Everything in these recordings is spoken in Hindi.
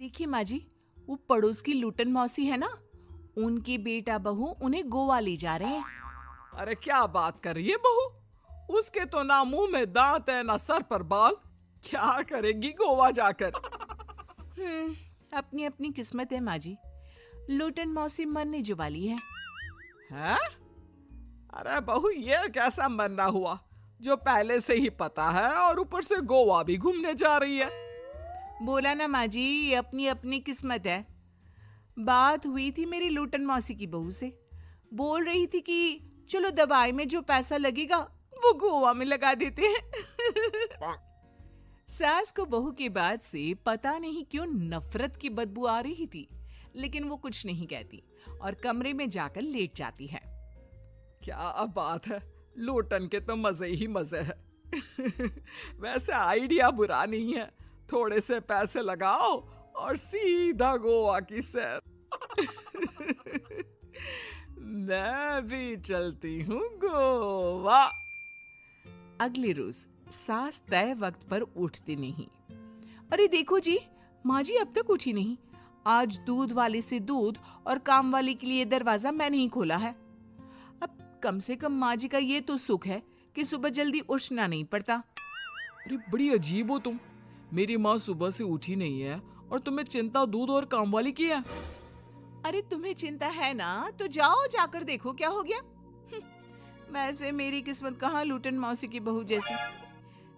देखिए माँ जी, वो पड़ोस की लूटन मौसी है ना, उनकी बेटा बहू उन्हें गोवा ले जा रहे हैं। अरे क्या बात कर रही है बहू? उसके तो ना मुंह में दांत है ना सर पर बाल। क्या करेगी गोवा जाकर? अपनी अपनी किस्मत है माँ जी। लूटन मौसी मरने जो वाली है। हैं? अरे बहू, ये कैसा मरना हुआ जो पहले से ही पता है और ऊपर से गोवा भी घूमने जा रही है? बोला ना माँ जी, ये अपनी अपनी किस्मत है। बात हुई थी मेरी लूटन मौसी की बहू से। बोल रही थी कि चलो दवाई में जो पैसा लगेगा वो गोवा में लगा देते हैं। सास को बहू की बात से पता नहीं क्यों नफरत की बदबू आ रही थी, लेकिन वो कुछ नहीं कहती और कमरे में जाकर लेट जाती है। क्या बात है, लूटन के तो मजे ही मजे है। वैसे आइडिया बुरा नहीं है, थोड़े से पैसे लगाओ और सीधा गोवा की सैर। मैं भी चलती हूँ गोवा। अगले रोज सास तय वक्त पर उठती नहीं। अरे देखो जी, माँ जी अब तक उठी नहीं। आज दूध वाले से दूध और काम वाले के लिए दरवाजा मैंने ही खोला है। अब कम से कम माँ जी का ये तो सुख है कि सुबह जल्दी उठना नहीं पड़ता। अरे बड़ी अजीब हो तुम। मेरी माँ सुबह से उठी नहीं है और तुम्हें चिंता दूध और काम वाली की है। अरे तुम्हें चिंता है ना, तो जाओ जाकर देखो क्या हो गया। वैसे मेरी किस्मत कहाँ लूटन मौसी की बहू जैसी।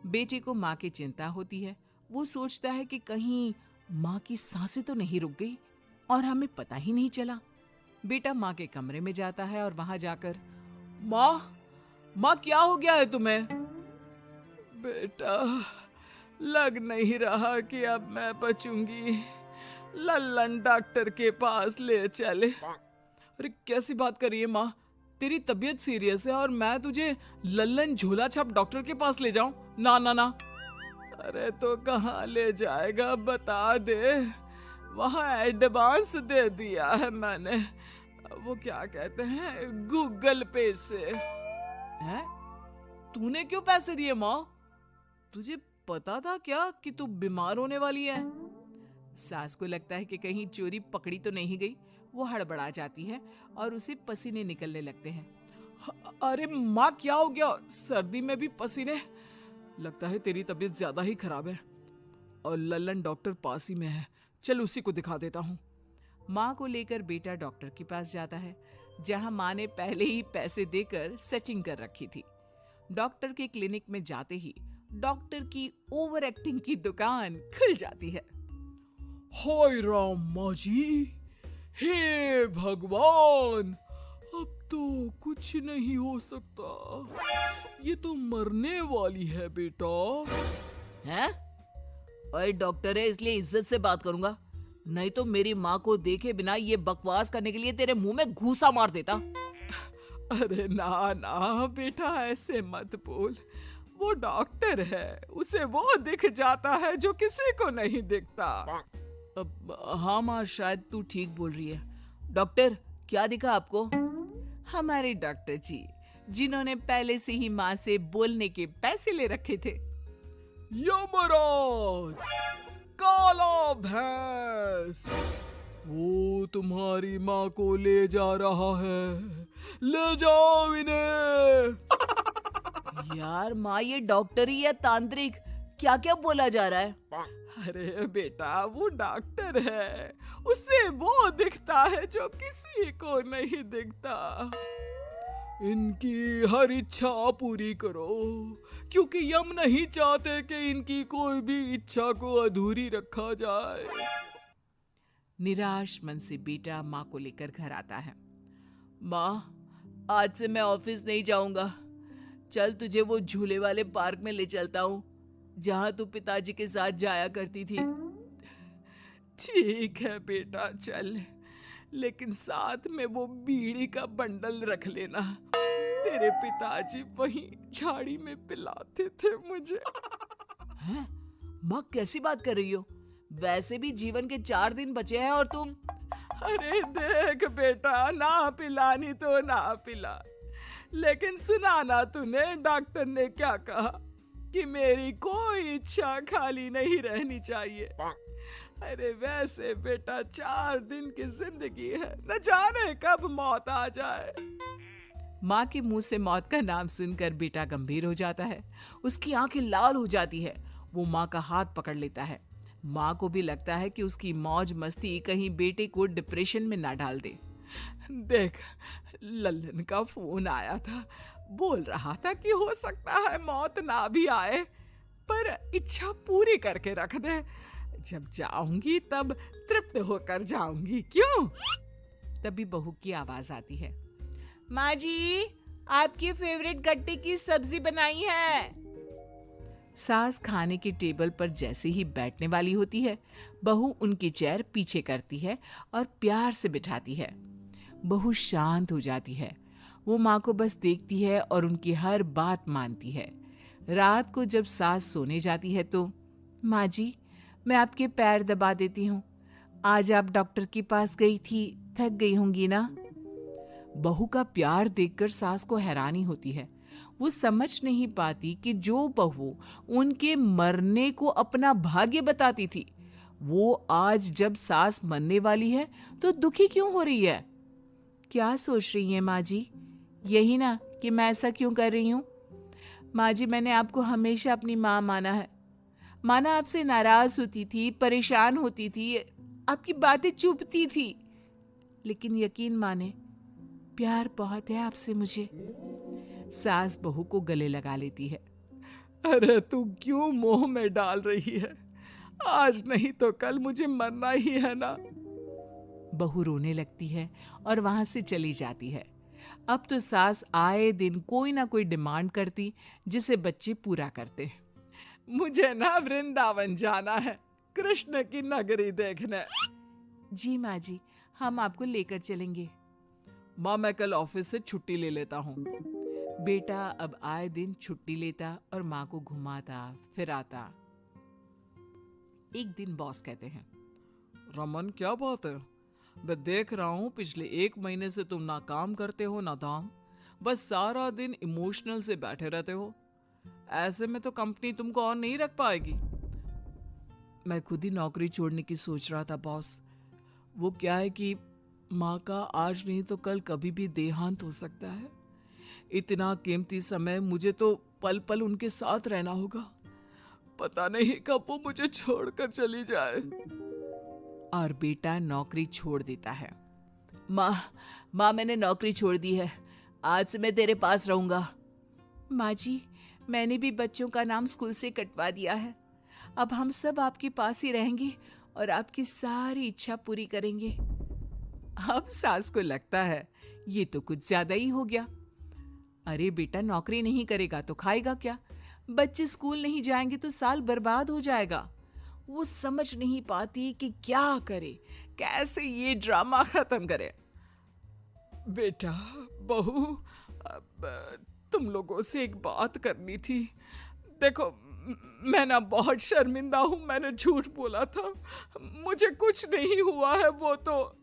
बेटे को माँ की चिंता होती है। वो सोचता है कि कहीं माँ की सांसें तो नहीं रुक गई और हमें पता ही नहीं चला। बेटा माँ के कमरे में जाता है और वहां जाकर, माँ क्या हो गया है तुम्हें? बेटा, लग नहीं रहा कि अब मैं बचूंगी। लल्लन डॉक्टर के पास ले चले। अरे कैसी बात कर रही है माँ? तेरी तबीयत सीरियस है और मैं तुझे लल्लन झोला छाप डॉक्टर के पास ले जाऊं? ना ना ना। अरे तो कहाँ ले जाएगा बता दे। वहाँ एडवांस दे दिया है मैंने, वो क्या कहते हैं, गूगल पे से। हैं? तूने क्यों पैसे दिए माँ? तुझे पता था क्या कि तू बीमार होने वाली है? सास को लगता है कि कहीं चोरी पकड़ी तो नहीं गई। वो हड़बड़ा जाती है और उसे पसीने निकलने लगते हैं। अरे माँ क्या हो गया? सर्दी में भी पसीने? लगता है तेरी तबीयत ज्यादा ही खराब है और लल्लन डॉक्टर पास ही में है। चल उसी को दिखा देता हूँ। माँ को लेकर बेटा डॉक्टर के पास जाता है, जहां माँ ने पहले ही पैसे देकर सेटिंग कर रखी थी। डॉक्टर के क्लिनिक में जाते ही डॉक्टर की ओवर एक्टिंग की दुकान खुल जाती है। हाय राम माँ जी, हे भगवान, अब तो कुछ नहीं हो सकता। ये तो मरने वाली है बेटा। हैं? ओए डॉक्टर है इसलिए इज्जत से बात करूंगा, नहीं तो मेरी माँ को देखे बिना ये बकवास करने के लिए तेरे मुंह में घूसा मार देता। अरे ना ना बेटा, ऐसे मत बोल। वो डॉक्टर है, उसे वो दिख जाता है जो किसी को नहीं दिखता। हाँ माँ, शायद तू ठीक बोल रही है। डॉक्टर क्या दिखा आपको? हमारे डॉक्टर जी, जिन्होंने पहले से ही माँ से बोलने के पैसे ले रखे थे। यमराज, काला भैंस, वो तुम्हारी माँ को ले जा रहा है। ले जाओ इन्हें। यार माँ, ये डॉक्टर ही है तांत्रिक? क्या क्या बोला जा रहा है? अरे बेटा, वो डॉक्टर है, उसे वो दिखता है जो किसी को नहीं दिखता। इनकी हर इच्छा पूरी करो, क्योंकि यम नहीं चाहते कि इनकी कोई भी इच्छा को अधूरी रखा जाए। निराश मन से बेटा माँ को लेकर घर आता है। माँ, आज से मैं ऑफिस नहीं जाऊंगा। चल तुझे वो झूले वाले पार्क में ले चलता हूँ, जहाँ तू पिताजी के साथ जाया करती थी। ठीक है बेटा, चल, लेकिन साथ में वो बीड़ी का बंडल रख लेना। तेरे पिताजी वहीं झाड़ी में पिलाते थे मुझे। हैं? माँ कैसी बात कर रही हो? वैसे भी जीवन के 4 दिन बचे हैं और तुम। अरे देख बेटा, ना पिलानी तो ना पिला, लेकिन सुना ना तूने डॉक्टर ने क्या कहा कि मेरी कोई इच्छा खाली नहीं रहनी चाहिए। अरे वैसे बेटा 4 दिन की जिंदगी है, न जाने कब मौत आ जाए। माँ के मुंह से मौत का नाम सुनकर बेटा गंभीर हो जाता है। उसकी आंखें लाल हो जाती है। वो माँ का हाथ पकड़ लेता है। माँ को भी लगता है कि उसकी मौज मस्ती कहीं बेटे को डिप्रेशन में ना डाल दे। देख, लल्लन का फोन आया था, बोल रहा था कि हो सकता है मौत ना भी आए, पर इच्छा पूरी करके रख दे। जब जाऊंगी तब तृप्त होकर जाऊंगी, क्यों? तभी बहू की आवाज आती है, माँ जी, आपकी फेवरेट गट्टे की सब्जी बनाई है। सास खाने के टेबल पर जैसे ही बैठने वाली होती है, बहू उनकी चेयर पीछे करती है और प्यार से बिठाती है। बहू शांत हो जाती है। वो माँ को बस देखती है और उनकी हर बात मानती है। रात को जब सास सोने जाती है तो, माँ जी, मैं आपके पैर दबा देती हूँ। आज आप डॉक्टर के पास गई थी, थक गई होंगी ना। बहू का प्यार देखकर सास को हैरानी होती है। वो समझ नहीं पाती कि जो बहू उनके मरने को अपना भाग्य बताती थी, वो आज जब सास मरने वाली है तो दुखी क्यों हो रही है। क्या सोच रही हैं माँ जी? यही ना कि मैं ऐसा क्यों कर रही हूँ? माँ जी, मैंने आपको हमेशा अपनी माँ माना है। माना आपसे नाराज होती थी, परेशान होती थी, आपकी बातें चुभती थी, लेकिन यकीन माने, प्यार बहुत है आपसे मुझे। सास बहू को गले लगा लेती है। अरे तू क्यों मोह में डाल रही है? आज नहीं तो कल मुझे मरना ही है ना। बहू रोने लगती है और वहां से चली जाती है। अब तो सास आए दिन कोई ना कोई डिमांड करती जिसे बच्चे पूरा करते। मुझे ना वृंदावन जाना है, कृष्ण की नगरी देखने। जी माँ जी, हम आपको लेकर चलेंगे। माँ, मैं कल ऑफिस से छुट्टी ले लेता हूँ। बेटा अब आए दिन छुट्टी लेता और माँ को घुमाता फिराता। एक दिन बॉस कहते हैं, रमन, क्या बात है? मैं देख रहा हूँ पिछले 1 महीने से तुम ना काम करते हो ना दाम, बस सारा दिन इमोशनल से बैठे रहते हो। ऐसे में तो कंपनी तुमको और नहीं रख पाएगी। मैं खुद ही नौकरी छोड़ने की सोच रहा था बॉस। वो क्या है कि माँ का आज नहीं तो कल कभी भी देहांत हो सकता है। इतना कीमती समय मुझे तो पल पल उनके साथ रहना होगा। पता नहीं कब वो मुझे छोड़कर चली जाए। और बेटा नौकरी छोड़ देता है। माँ, मैंने नौकरी छोड़ दी है। आज से मैं तेरे पास रहूंगा। माँ जी, मैंने भी बच्चों का नाम स्कूल से कटवा दिया है। अब हम सब आपके पास ही रहेंगे और आपकी सारी इच्छा पूरी करेंगे। अब सास को लगता है ये तो कुछ ज्यादा ही हो गया। अरे बेटा, नौकरी नहीं करेगा तो खाएगा क्या? बच्चे स्कूल नहीं जाएंगे तो साल बर्बाद हो जाएगा। वो समझ नहीं पाती कि क्या करे, कैसे ये ड्रामा खत्म करे। बेटा, बहू, तुम लोगों से एक बात करनी थी। देखो, मैं ना बहुत शर्मिंदा हूं, मैंने झूठ बोला था, मुझे कुछ नहीं हुआ है। वो तो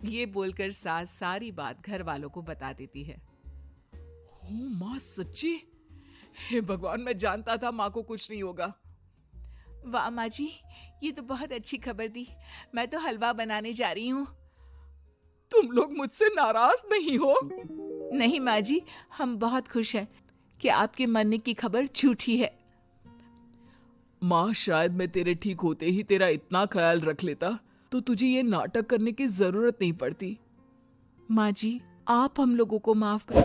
ये बोलकर सास सारी बात घर वालों को बता देती है। ओ माँ, सच्ची? हे भगवान, मैं जानता था माँ को कुछ नहीं होगा। वाह माँ जी, ये तो बहुत अच्छी खबर दी। मैं तो हलवा बनाने जा रही हूँ। तुम लोग मुझसे नाराज नहीं हो? नहीं माँ जी, हम बहुत खुश हैं कि आपके मरने की खबर झूठी है। माँ, शायद मैं तेरे ठीक होते ही तेरा इतना ख्याल रख लेता तो तुझे ये नाटक करने की जरूरत नहीं पड़ती। माँ जी, आप हम लोगों को माफ कर